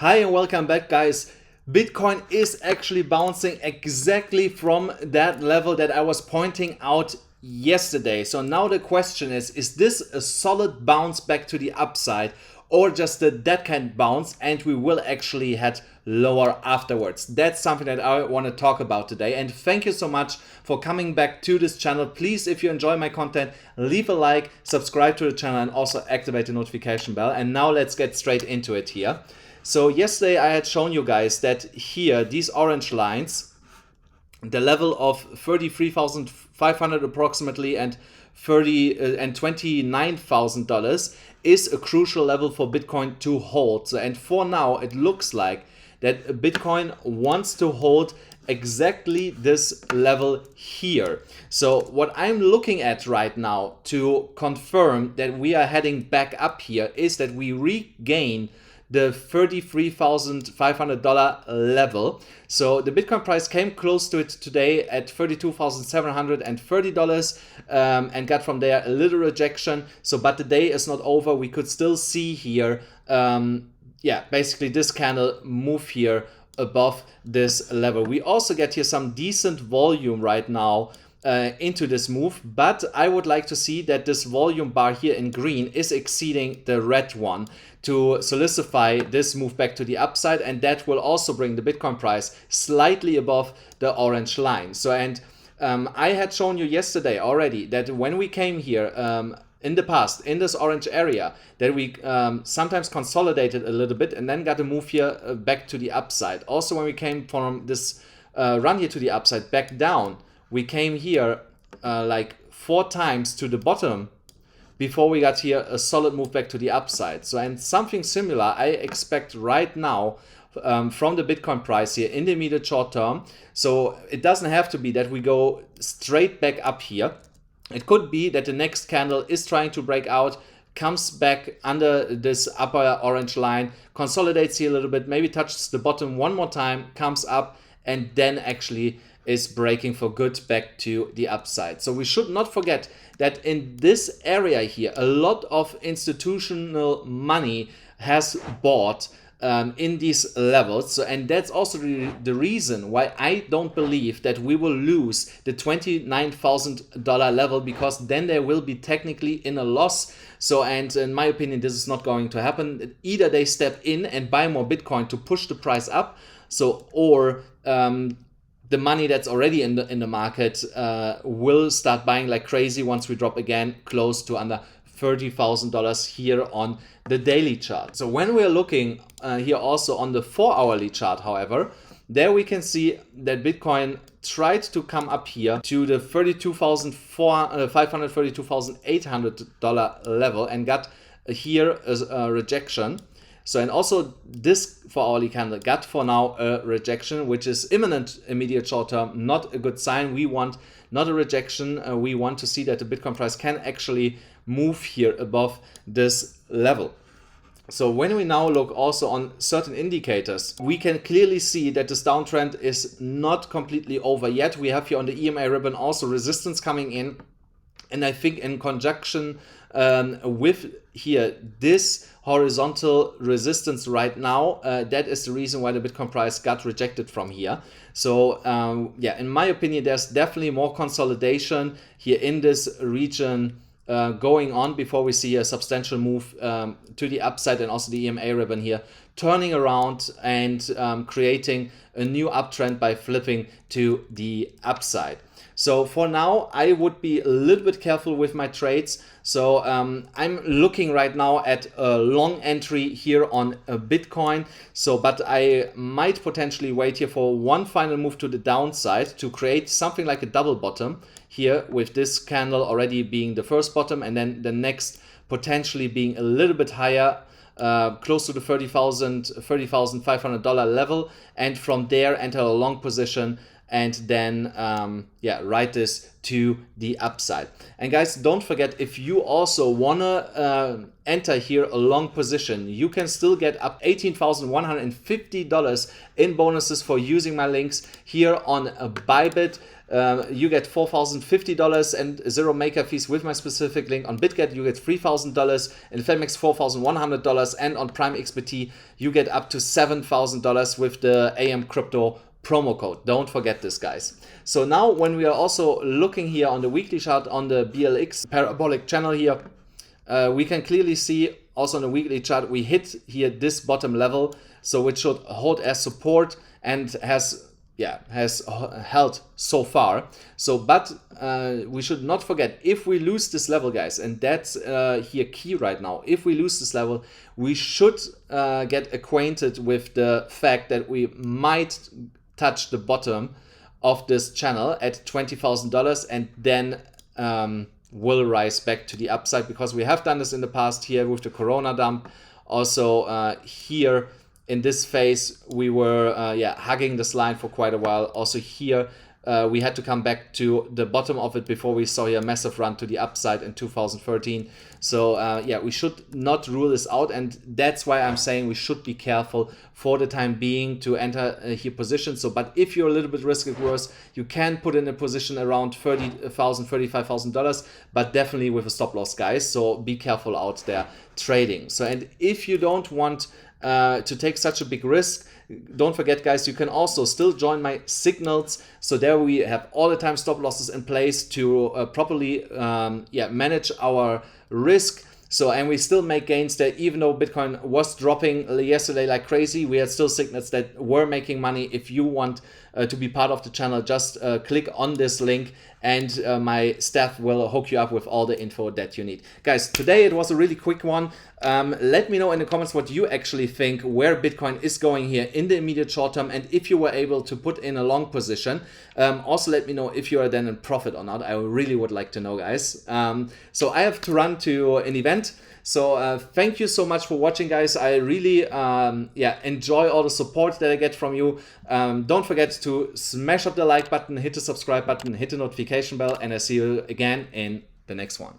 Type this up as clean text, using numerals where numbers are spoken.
Hi and welcome back, guys. Bitcoin is actually bouncing exactly from that level that I was pointing out yesterday. So now the question is this a solid bounce back to the upside or just a dead cat bounce and we will actually head lower afterwards? That's something that I want to talk about today. And thank you so much for coming back to this channel. Please, if you enjoy my content, leave a like, subscribe to the channel and also activate the notification bell. And now let's get straight into it here. So yesterday I had shown you guys that here, these orange lines, the level of 33,500 approximately and $29,000 is a crucial level for Bitcoin to hold. So, and for now, it looks like that Bitcoin wants to hold exactly this level here. So what I'm looking at right now to confirm that we are heading back up here is that we regain the $33,500 level. So the Bitcoin price came close to it today at $32,730 and got from there a little rejection. So, but the day is not over. We could still see here, basically this candle move here above this level. We also get here some decent volume right now into this move, but I would like to see that this volume bar here in green is exceeding the red one to solidify this move back to the upside, and that will also bring the Bitcoin price slightly above the orange line. So, and I had shown you yesterday already that when we came here in the past in this orange area, that we sometimes consolidated a little bit and then got a move here back to the upside. Also, when we came from this run here to the upside back down, we came here like 4 times to the bottom before we got here a solid move back to the upside. So, and something similar I expect right now from the Bitcoin price here in the immediate short term. So it doesn't have to be that we go straight back up here. It could be that the next candle is trying to break out, comes back under this upper orange line, consolidates here a little bit, maybe touches the bottom one more time, comes up, and then actually is breaking for good back to the upside. So we should not forget that in this area here, a lot of institutional money has bought in these levels. So, and that's also the reason why I don't believe that we will lose the $29,000 level, because then they will be technically in a loss. So, and in my opinion, this is not going to happen. Either they step in and buy more Bitcoin to push the price up, so, or the money that's already in the market will start buying like crazy once we drop again close to under $30,000 here on the daily chart. So when we're looking here also on the 4-hourly chart, however, there we can see that Bitcoin tried to come up here to the $32,500, $32,800 level and got here a rejection. So, and also this 4-hourly candle got for now a rejection, which is imminent, immediate short term, not a good sign. We want not a rejection. We want to see that the Bitcoin price can actually move here above this level. So when we now look also on certain indicators, we can clearly see that this downtrend is not completely over yet. We have here on the EMA ribbon also resistance coming in. And I think in conjunction with here this horizontal resistance right now, that is the reason why the Bitcoin price got rejected from here. So in my opinion, there's definitely more consolidation here in this region going on before we see a substantial move to the upside, and also the EMA ribbon here turning around and creating a new uptrend by flipping to the upside. So for now, I would be a little bit careful with my trades. So I'm looking right now at a long entry here on Bitcoin. So, but I might potentially wait here for one final move to the downside to create something like a double bottom here, with this candle already being the first bottom and then the next potentially being a little bit higher, close to the $30,500 level, and from there enter a long position and then yeah, ride this to the upside. And guys, don't forget, if you also wanna enter here a long position, you can still get up $18,150 in bonuses for using my links here on BYBIT. You get $4,050 and 0 maker fees with my specific link. On BitGet you get $3,000, in Phemex $4,100, and on PrimeXBT you get up to $7,000 with the AMCrypto promo code. Don't forget this, guys. So now when we are also looking here on the weekly chart on the BLX parabolic channel here, we can clearly see also on the weekly chart we hit here this bottom level, so it should hold as support and has held so far. So but we should not forget, if we lose this level, guys, and that's here key right now, if we lose this level, we should get acquainted with the fact that we might touch the bottom of this channel at $20,000 and then will rise back to the upside, because we have done this in the past here with the Corona dump. Also here in this phase we were hugging this line for quite a while. Also here we had to come back to the bottom of it before we saw a massive run to the upside in 2013. So yeah, we should not rule this out, and that's why I'm saying we should be careful for the time being to enter here positions. So but if you're a little bit risk averse, you can put in a position around $30,000, $35,000, but definitely with a stop loss, guys. So be careful out there trading. So, and if you don't want to take such a big risk, don't forget, guys, you can also still join my signals. So there we have all the time stop losses in place to properly manage our risk. So, and we still make gains there, even though Bitcoin was dropping yesterday like crazy. We had still signals that were making money. If you want to be part of the channel, just click on this link and my staff will hook you up with all the info that you need. Guys, today it was a really quick one. Let me know in the comments what you actually think, where Bitcoin is going here in the immediate short term, and if you were able to put in a long position. Also let me know if you are then in profit or not. I really would like to know, guys. So I have to run to an event. So thank you so much for watching, guys. I really enjoy all the support that I get from you. Don't forget to smash up the like button, hit the subscribe button, hit the notification bell, and I see you again in the next one.